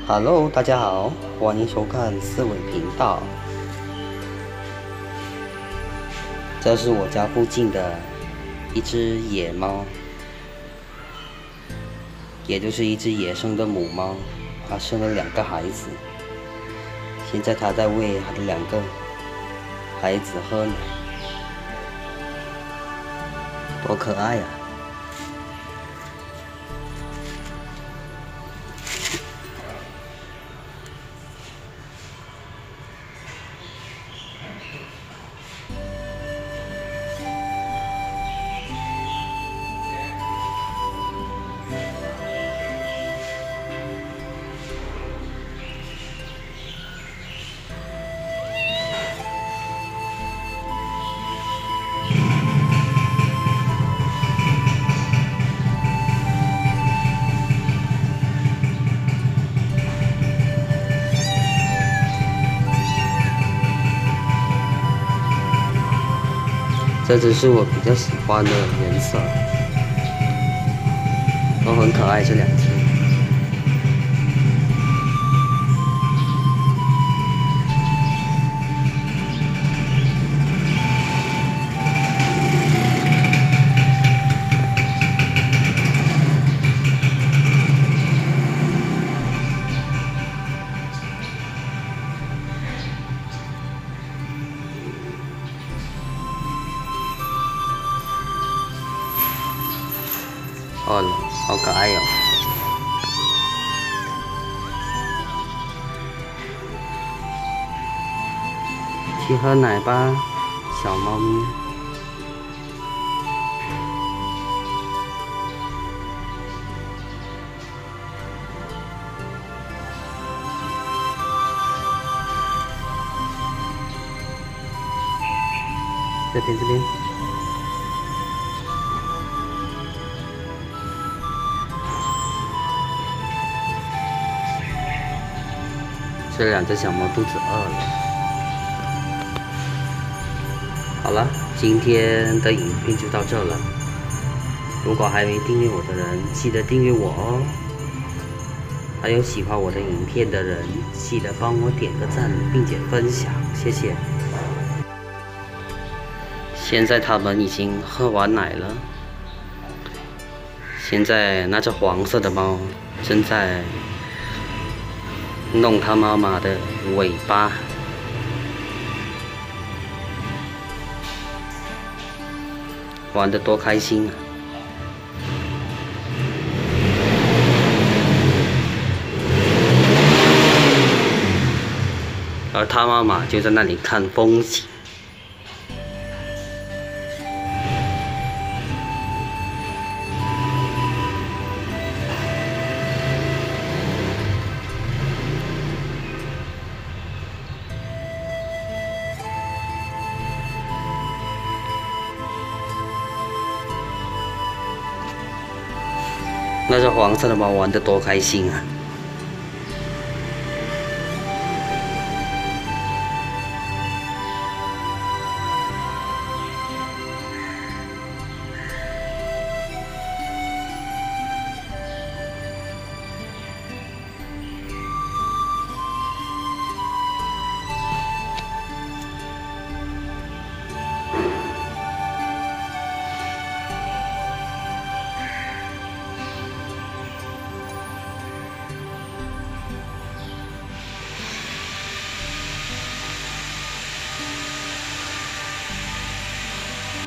Hello，大家好，欢迎收看思维频道。这是我家附近的一只野猫，也就是一只野生的母猫，它生了2个孩子。现在它在喂它的2个孩子喝奶，多可爱呀！这只是我比较喜欢的颜色，都很可爱。这2只。哦，好可爱哟！去喝奶吧，小猫咪。这边。这2只小猫肚子饿了。好了，今天的影片就到这了。如果还没订阅我的人，记得订阅我哦。还有喜欢我的影片的人，记得帮我点个赞，并且分享，谢谢。现在它们已经喝完奶了。现在那只黄色的猫正在弄它妈妈的尾巴，玩得多开心啊！而它妈妈就在那里看风景。那只黄色的猫玩得多开心啊！